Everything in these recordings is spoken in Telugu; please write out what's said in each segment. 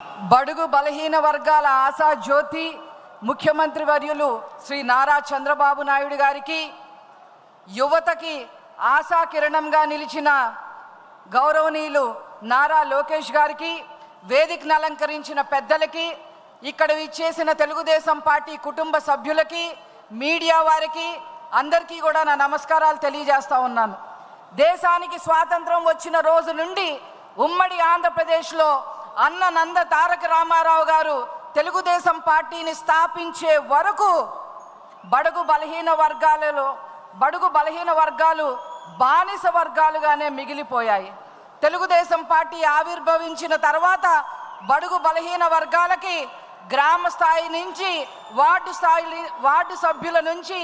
బడుగు బలహీన వర్గాల ఆశా జ్యోతి ముఖ్యమంత్రి వర్యులు శ్రీ నారా చంద్రబాబు నాయుడు గారికి, యువతకి ఆశా కిరణంగా నిలిచిన గౌరవనీయులు నారా లోకేష్ గారికి, వేదికను అలంకరించిన పెద్దలకి, ఇక్కడ విచ్చేసిన తెలుగుదేశం పార్టీ కుటుంబ సభ్యులకి, మీడియా వారికి అందరికీ కూడా నా నమస్కారాలు తెలియజేస్తా ఉన్నాను. దేశానికి స్వాతంత్రం వచ్చిన రోజు నుండి ఉమ్మడి ఆంధ్రప్రదేశ్లో అన్న నంద తారక రామారావు గారు తెలుగుదేశం పార్టీని స్థాపించే వరకు బడుగు బలహీన వర్గాలు బానిస వర్గాలుగానే మిగిలిపోయాయి. తెలుగుదేశం పార్టీ ఆవిర్భవించిన తర్వాత బడుగు బలహీన వర్గాలకి గ్రామ స్థాయి నుంచి వార్డు సభ్యుల నుంచి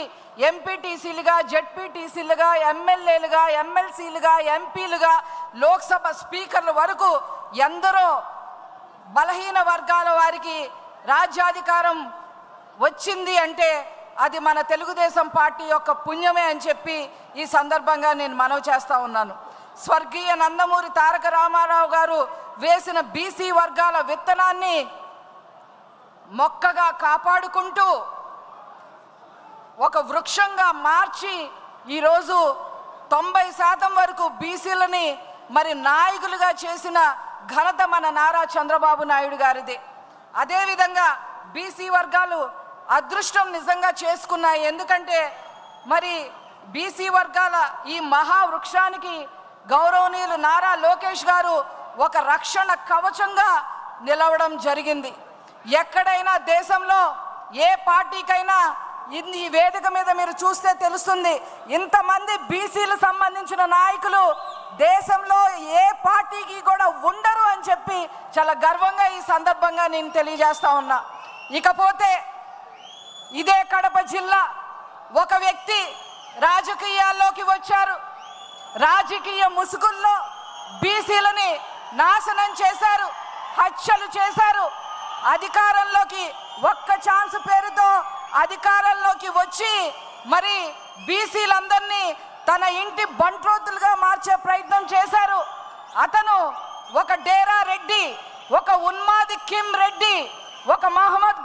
ఎంపీటీసీలుగా, జెడ్పీటీసీలుగా, ఎమ్మెల్యేలుగా, ఎమ్మెల్సీలుగా, ఎంపీలుగా, లోక్సభ స్పీకర్ల వరకు ఎందరో బలహీన వర్గాల వారికి రాజ్యాధికారం వచ్చింది అంటే అది మన తెలుగుదేశం పార్టీ యొక్క పుణ్యమే అని చెప్పి ఈ సందర్భంగా నేను మనవి చేస్తా ఉన్నాను. స్వర్గీయ నందమూరి తారక రామారావు గారు వేసిన బీసీ వర్గాల విత్తనాన్ని మొక్కగా కాపాడుకుంటూ ఒక వృక్షంగా మార్చి ఈరోజు 90% వరకు బీసీలని మరి నాయకులుగా చేసిన ఘనత మన నారా చంద్రబాబు నాయుడు గారిదే. అదేవిధంగా బీసీ వర్గాలు అదృష్టం నిజంగా చేసుకున్నాయి. ఎందుకంటే మరి బీసీ వర్గాల ఈ మహావృక్షానికి గౌరవనీయులు నారా లోకేష్ గారు ఒక రక్షణ కవచంగా నిలవడం జరిగింది. ఎక్కడైనా దేశంలో ఏ పార్టీకైనా ఈ వేదిక మీద మీరు చూస్తే తెలుస్తుంది, ఇంతమంది బీసీలకు సంబంధించిన నాయకులు దేశంలో ఏ పార్టీకి కూడా ఉండరు అని చెప్పి చాలా గర్వంగా ఈ సందర్భంగా నేను తెలియజేస్తా ఉన్నా. ఇకపోతే ఇదే కడప జిల్లా ఒక వ్యక్తి రాజకీయాల్లోకి వచ్చారు. రాజకీయ ముసుగుల్లో బీసీలని నాశనం చేశారు, హత్యలు చేశారు. అధికారంలోకి ఒక్క ఛాన్స్ పేరుతో అధికారంలోకి వచ్చి మరి బీసీలందరినీ తన ఇంటి బంట్రోతులుగా మార్చే ప్రయత్నం చేశారు. అతను ఒక డేరా రెడ్డి, ఒక ఉన్మాది కిమ్ రెడ్డి, ఒక మహమ్మద్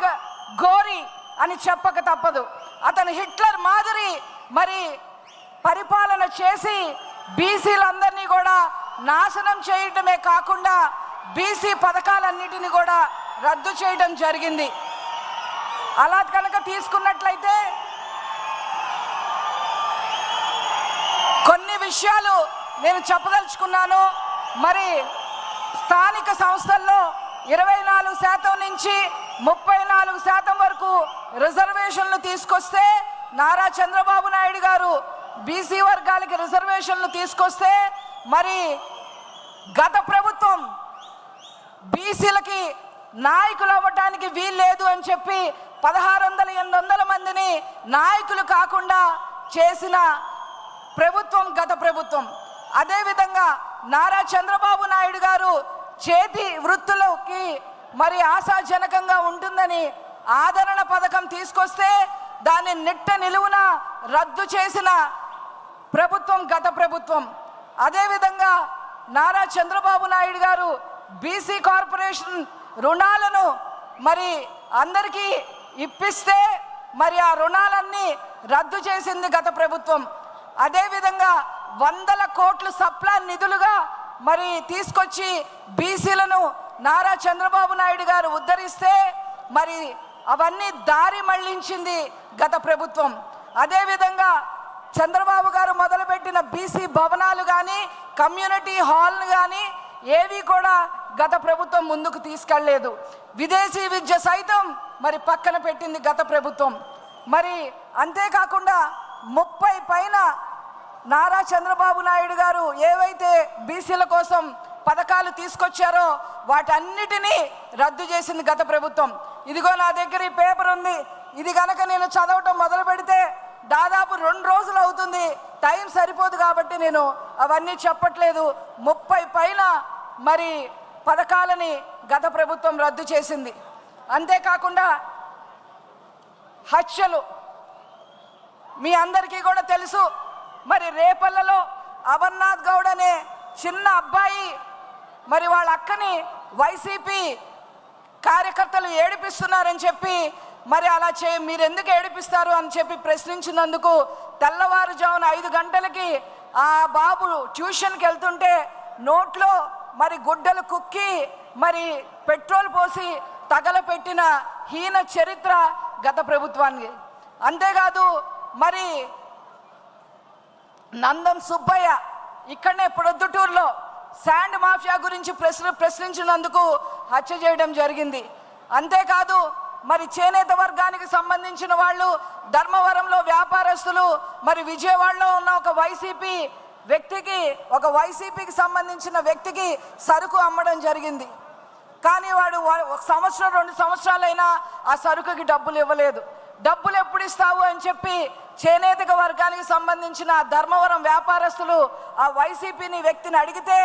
గోరి అని చెప్పక తప్పదు. అతను హిట్లర్ మాదిరి మరి పరిపాలన చేసి బీసీలందరినీ కూడా నాశనం చేయటమే కాకుండా బీసీ పథకాలన్నిటిని కూడా రద్దు చేయడం జరిగింది. అలా కనుక తీసుకున్నట్లయితే కొన్ని విషయాలు నేను చెప్పదలుచుకున్నాను. మరి స్థానిక సంస్థల్లో 24% నుంచి 34% వరకు రిజర్వేషన్లు తీసుకొస్తే నారా చంద్రబాబు నాయుడు గారు బీసీ వర్గాలకి రిజర్వేషన్లు తీసుకొస్తే మరి గత ప్రభుత్వం బీసీలకి నాయకులు అవ్వటానికి వీల్లేదు అని చెప్పి 1600-800 మందిని నాయకులు కాకుండా చేసిన ప్రభుత్వం గత ప్రభుత్వం. అదేవిధంగా నారా చంద్రబాబు నాయుడు గారు చేతి వృత్తులకి మరి ఆశాజనకంగా ఉంటుందని ఆదరణ పథకం తీసుకొస్తే దాన్ని నిట్ట నిలువున రద్దు చేసిన ప్రభుత్వం గత ప్రభుత్వం. అదేవిధంగా నారా చంద్రబాబు నాయుడు గారు బీసీ కార్పొరేషన్ రుణాలను మరి అందరికీ ఇప్పిస్తే మరి ఆ రుణాలన్నీ రద్దు చేసింది గత ప్రభుత్వం. అదేవిధంగా 100 కోట్ల సప్లాన్ నిధులుగా మరి తీసుకొచ్చి బీసీలను నారా చంద్రబాబు నాయుడు గారు ఉద్ధరిస్తే మరి అవన్నీ దారి మళ్లించింది గత ప్రభుత్వం. అదేవిధంగా చంద్రబాబు గారు మొదలుపెట్టిన బీసీ భవనాలు కానీ, కమ్యూనిటీ హాల్ను కానీ ఏవి కూడా గత ప్రభుత్వం ముందుకు తీసుకెళ్లలేదు. విదేశీ విద్య సైతం మరి పక్కన పెట్టింది గత ప్రభుత్వం. మరి అంతేకాకుండా 30 పైన నారా చంద్రబాబు నాయుడు గారు ఏవైతే బీసీల కోసం పథకాలు తీసుకొచ్చారో వాటన్నిటినీ రద్దు చేసింది గత ప్రభుత్వం. ఇదిగో నా దగ్గర ఈ పేపర్ ఉంది. ఇది కనుక నేను చదవటం మొదలు పెడితే దాదాపు 2 రోజులు అవుతుంది. టైం సరిపోదు కాబట్టి నేను అవన్నీ చెప్పట్లేదు. 30 పైన మరి పథకాలని గత ప్రభుత్వం రద్దు చేసింది. అంతేకాకుండా హత్యలు మీ అందరికీ కూడా తెలుసు. మరి రేపల్లలో అమర్నాథ్ గౌడ్ అనే చిన్న అబ్బాయి మరి వాళ్ళ అక్కని వైసీపీ కార్యకర్తలు ఏడిపిస్తున్నారని చెప్పి మరి అలా మీరు ఎందుకు ఏడిపిస్తారు అని చెప్పి ప్రశ్నించినందుకు తెల్లవారుజామున 5 గంటలకి ఆ బాబు ట్యూషన్కి వెళ్తుంటే నోట్లో మరి గుడ్డలు కుక్కి మరి పెట్రోల్ పోసి తగలపెట్టిన హీన చరిత్ర గత ప్రభుత్వానికి. అంతేకాదు మరి నందం సుబ్బయ్య ఇక్కడనే ప్రొద్దుటూరులో శాండ్ మాఫియా గురించి ప్రశ్నించినందుకు హత్య చేయడం జరిగింది. అంతేకాదు మరి చేనేత వర్గానికి సంబంధించిన వాళ్ళు ధర్మవరంలో వ్యాపారస్తులు మరి విజయవాడలో ఉన్న ఒక వైసీపీకి సంబంధించిన వ్యక్తికి సరుకు అమ్మడం జరిగింది. కానీ వాడు 1 సంవత్సరం 2 సంవత్సరాలైనా ఆ సరుకుకి డబ్బులు ఇవ్వలేదు. డబ్బులు ఎప్పుడు ఇస్తావు అని చెప్పి చేనేత వర్గానికి సంబంధించిన ధర్మవరం వ్యాపారస్తులు ఆ వైసీపీని వ్యక్తిని అడిగితే,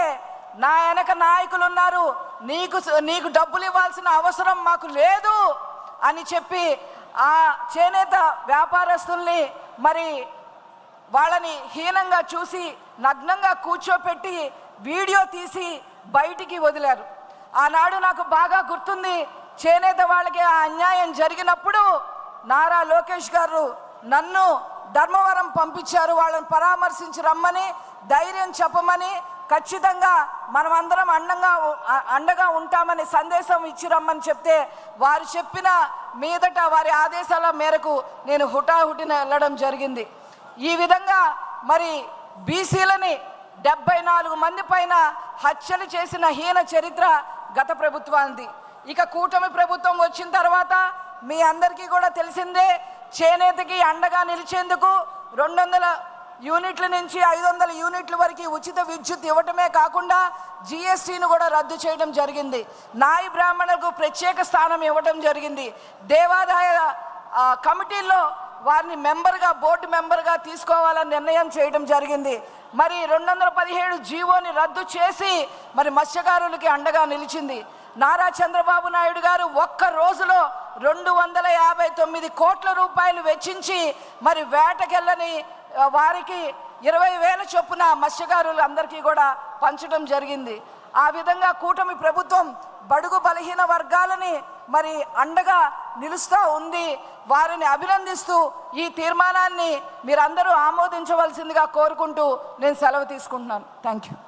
నా వెనక నాయకులు ఉన్నారు, నీకు డబ్బులు ఇవ్వాల్సిన అవసరం మాకు లేదు అని చెప్పి ఆ చేనేత వ్యాపారస్తుల్ని మరి వాళ్ళని హీనంగా చూసి నగ్నంగా కూర్చోపెట్టి వీడియో తీసి బయటికి వదిలారు. ఆనాడు నాకు బాగా గుర్తుంది, చేనేత వాళ్ళకి ఆ అన్యాయం జరిగినప్పుడు నారా లోకేష్ గారు నన్ను ధర్మవరం పంపించారు, వాళ్ళని పరామర్శించి రమ్మని, ధైర్యం చెప్పమని, ఖచ్చితంగా మనమందరం అండగా ఉంటామని సందేశం ఇచ్చి రమ్మని చెప్తే వారు చెప్పిన మీదట వారి ఆదేశాల మేరకు నేను హుటాహుటిన వెళ్ళడం జరిగింది. ఈ విధంగా మరి బీసీలని 74 మంది పైన హత్యలు చేసిన హీన చరిత్ర గత ప్రభుత్వానికి. ఇక కూటమి ప్రభుత్వం వచ్చిన తర్వాత మీ అందరికీ కూడా తెలిసిందే, చేనేతకి అండగా నిలిచేందుకు 200 యూనిట్ల నుంచి 500 యూనిట్ల వరకు ఉచిత విద్యుత్ ఇవ్వటమే కాకుండా జిఎస్టీని కూడా రద్దు చేయడం జరిగింది. నాయి బ్రాహ్మణులకు ప్రత్యేక స్థానం ఇవ్వడం జరిగింది. దేవాదాయ కమిటీల్లో వారిని బోర్డు మెంబర్గా తీసుకోవాలని నిర్ణయం చేయడం జరిగింది. మరి 217 జీవోని రద్దు చేసి మరి మత్స్యకారులకి అండగా నిలిచింది. నారా చంద్రబాబు నాయుడు గారు ఒక్క రోజులో 259 కోట్ల రూపాయలు వెచ్చించి మరి వేటకెళ్ళని వారికి 20,000 చొప్పున మత్స్యకారులు అందరికీ కూడా పంచడం జరిగింది. ఆ విధంగా కూటమి ప్రభుత్వం బడుగు బలహీన వర్గాలని మరి అండగా నిలుస్తూ ఉంది. వారిని అభినందిస్తూ ఈ తీర్మానాన్ని మీరందరూ ఆమోదించవలసిందిగా కోరుకుంటూ నేను సెలవు తీసుకుంటున్నాను. Thank you.